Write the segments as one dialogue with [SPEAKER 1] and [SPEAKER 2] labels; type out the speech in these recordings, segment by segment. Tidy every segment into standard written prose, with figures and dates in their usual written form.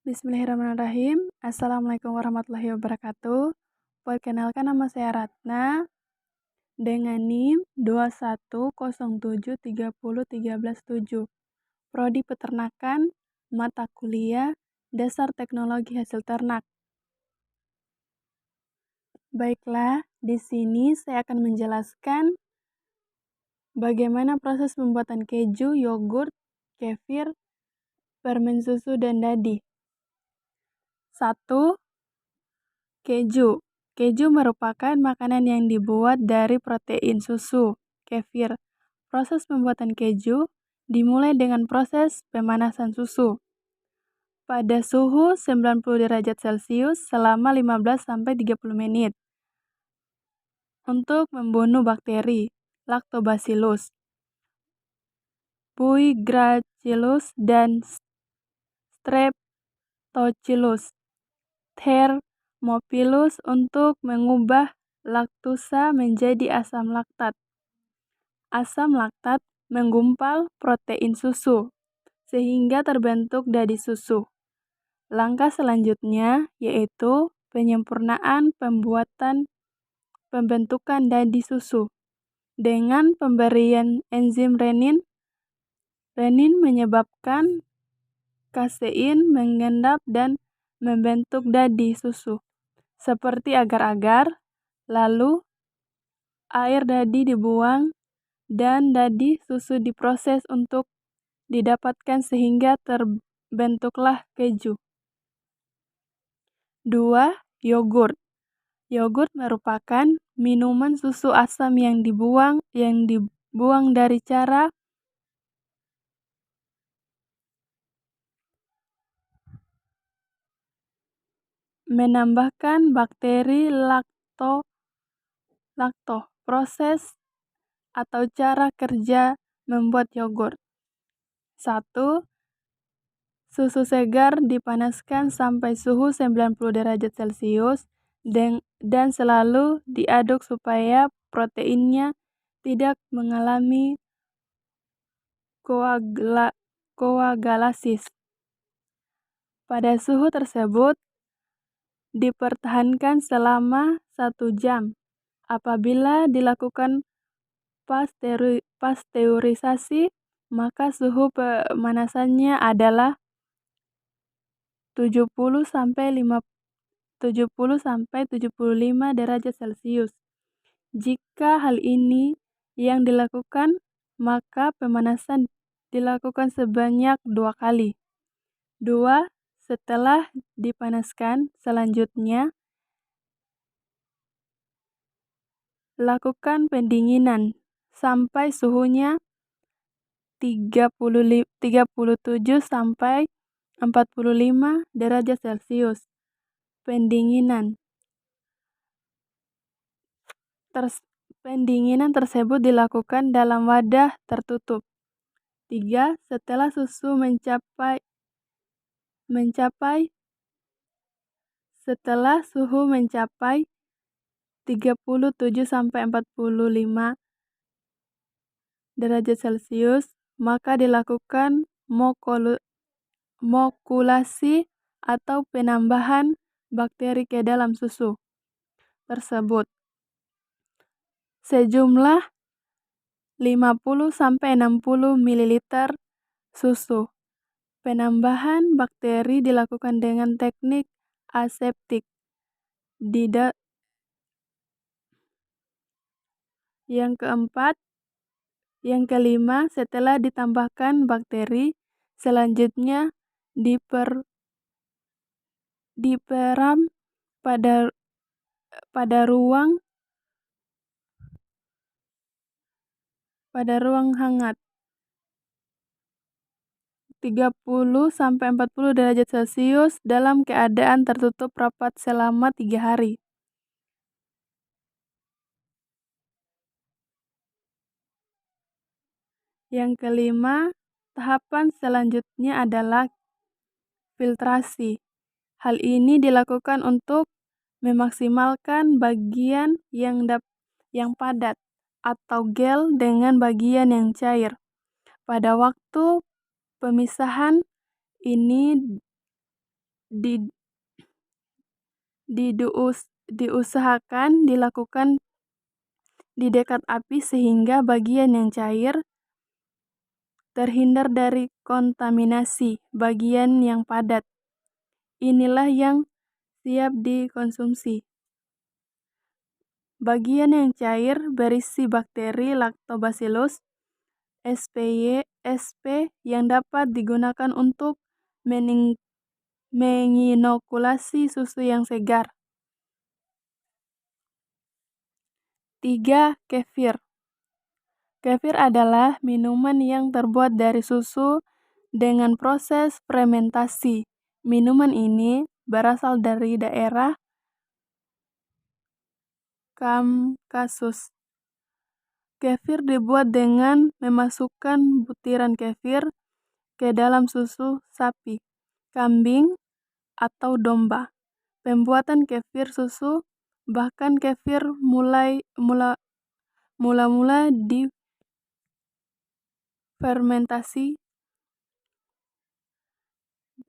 [SPEAKER 1] Bismillahirrahmanirrahim. Assalamualaikum warahmatullahi wabarakatuh. Perkenalkan, nama saya Ratna dengan NIM 2107301317. Prodi Peternakan, mata kuliah Dasar Teknologi Hasil Ternak. Baiklah, di sini saya akan menjelaskan bagaimana proses pembuatan keju, yogurt, kefir, permen susu, dan dadi. 1. Keju. Keju merupakan makanan yang dibuat dari protein susu, kefir. Proses pembuatan keju dimulai dengan proses pemanasan susu pada suhu 90 derajat Celcius selama 15-30 menit untuk membunuh bakteri Lactobacillus, Buigracinus, dan Streptococcus thermophilus untuk mengubah laktosa menjadi asam laktat. Asam laktat menggumpal protein susu sehingga terbentuk dadi susu. Langkah selanjutnya yaitu penyempurnaan pembentukan dadi susu dengan pemberian enzim renin. Renin menyebabkan kasein mengendap dan membentuk dadi susu seperti agar-agar, lalu air dadi dibuang dan dadi susu diproses untuk didapatkan sehingga terbentuklah keju. 2. Yogurt. Yogurt merupakan minuman susu asam yang dibuang dari cara menambahkan bakteri lakto. Proses atau cara kerja membuat yogurt. 1. Susu segar dipanaskan sampai suhu 90 derajat Celcius dan selalu diaduk supaya proteinnya tidak mengalami koagulasi. Pada suhu tersebut dipertahankan selama 1 jam. Apabila dilakukan pasteurisasi, maka suhu pemanasannya adalah 70-75 derajat Celcius. Jika hal ini yang dilakukan, maka pemanasan dilakukan sebanyak 2 kali. 2. Setelah dipanaskan, selanjutnya lakukan pendinginan sampai suhunya 37-45 derajat Celcius. Pendinginan tersebut dilakukan dalam wadah tertutup. 3. Setelah susu setelah suhu mencapai 37-45 derajat Celcius, maka dilakukan mokulasi atau penambahan bakteri ke dalam susu tersebut sejumlah 50-60 ml susu. Penambahan bakteri dilakukan dengan teknik aseptik. Yang kelima, setelah ditambahkan bakteri, selanjutnya diperam pada ruang hangat 30-40 derajat Celcius dalam keadaan tertutup rapat selama 3 hari. Yang kelima, tahapan selanjutnya adalah filtrasi. Hal ini dilakukan untuk memaksimalkan bagian yang padat atau gel dengan bagian yang cair. Pada waktu pemisahan ini Di- diusahakan dilakukan di dekat api sehingga bagian yang cair terhindar dari kontaminasi bagian yang padat. Inilah yang siap dikonsumsi. Bagian yang cair berisi bakteri Lactobacillus sp yang dapat digunakan untuk menginokulasi susu yang segar. 3. Kefir. Kefir adalah minuman yang terbuat dari susu dengan proses fermentasi. Minuman ini berasal dari daerah Kaukasus. Kefir dibuat dengan memasukkan butiran kefir ke dalam susu sapi, kambing, atau domba. Pembuatan kefir susu, bahkan kefir mula-mula difermentasi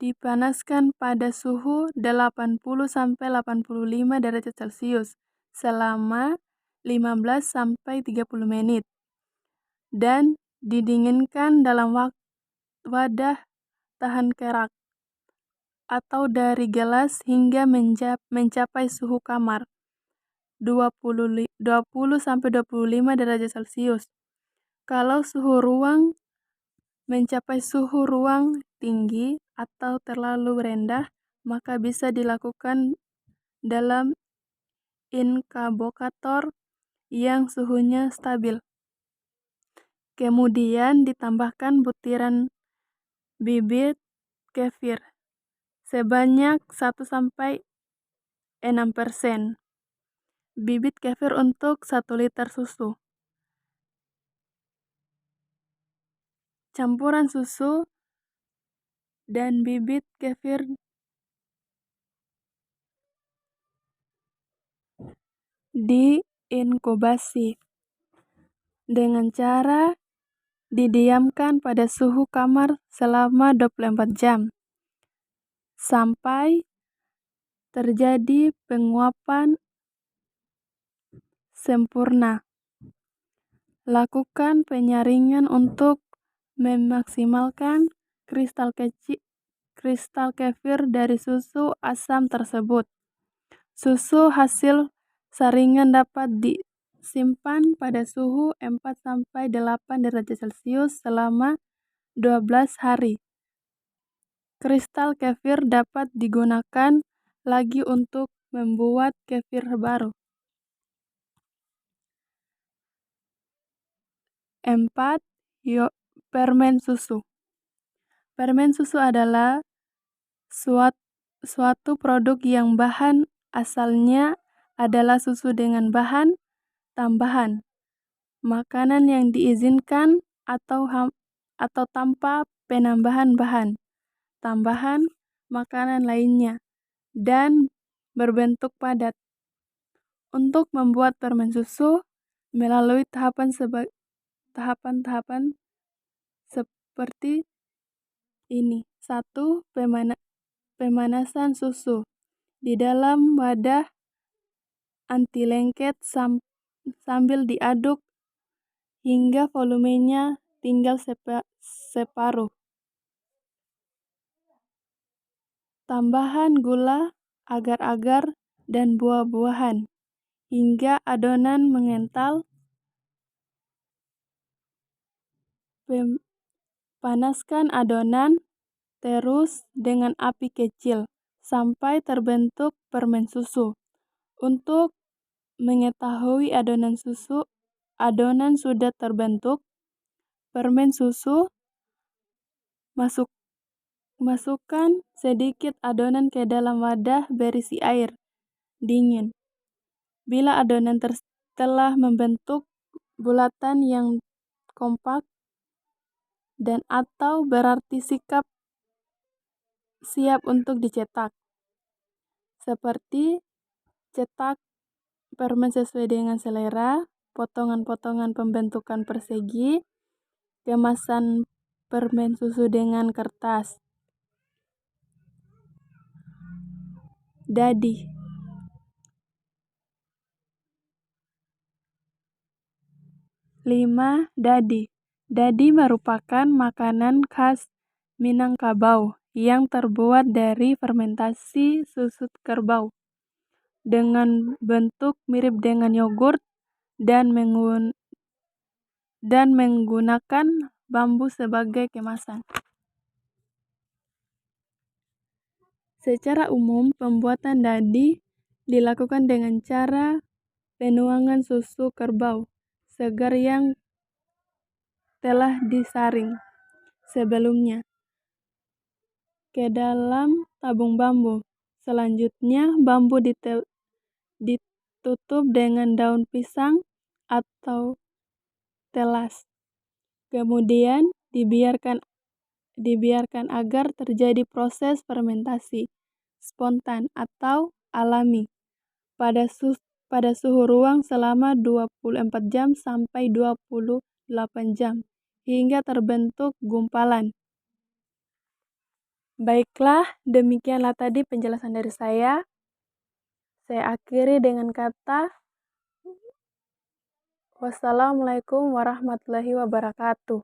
[SPEAKER 1] dipanaskan pada suhu 80–85 derajat Celcius selama 15–30 menit dan didinginkan dalam wadah tahan kerak atau dari gelas hingga mencapai suhu kamar 20–25 derajat Celcius. Kalau suhu ruang mencapai suhu ruang tinggi atau terlalu rendah, maka bisa dilakukan dalam inkubator yang suhunya stabil. Kemudian ditambahkan butiran bibit kefir sebanyak 1–6% bibit kefir untuk 1 liter susu. Campuran susu dan bibit kefir diinkubasi dengan cara didiamkan pada suhu kamar selama 24 jam sampai terjadi penguapan sempurna. Lakukan penyaringan untuk memaksimalkan kristal kefir dari susu asam tersebut. Susu hasil saringan dapat disimpan pada suhu 4–8 derajat Celcius selama 12 hari. Kristal kefir dapat digunakan lagi untuk membuat kefir baru. 4. Permen susu. Permen susu adalah suatu produk yang bahan asalnya adalah susu dengan bahan tambahan, makanan yang diizinkan atau tanpa penambahan bahan tambahan makanan lainnya, dan berbentuk padat. Untuk membuat permen susu melalui tahapan-tahapan seperti ini. 1. Pemanasan susu di dalam wadah anti lengket sambil diaduk hingga volumenya tinggal separuh. Tambahan gula, agar-agar, dan buah-buahan hingga adonan mengental. Panaskan adonan terus dengan api kecil sampai terbentuk permen susu. Untuk mengetahui adonan sudah terbentuk, permen susu, masukkan sedikit adonan ke dalam wadah berisi air dingin. Bila adonan telah membentuk bulatan yang kompak dan atau berarti siap untuk dicetak. Seperti cetak permen sesuai dengan selera, potongan-potongan pembentukan persegi, kemasan permen susu dengan kertas. Dadi. 5. Dadi. Dadi merupakan makanan khas Minangkabau yang terbuat dari fermentasi susu kerbau dengan bentuk mirip dengan yogurt dan menggunakan bambu sebagai kemasan. Secara umum, pembuatan dadi dilakukan dengan cara penuangan susu kerbau segar yang telah disaring sebelumnya ke dalam tabung bambu. Selanjutnya, bambu ditutup dengan daun pisang atau telas. Kemudian dibiarkan agar terjadi proses fermentasi spontan atau alami pada suhu ruang selama 24 jam sampai 28 jam hingga terbentuk gumpalan. Baiklah, demikianlah tadi penjelasan dari saya. Saya akhiri dengan kata wassalamualaikum warahmatullahi wabarakatuh.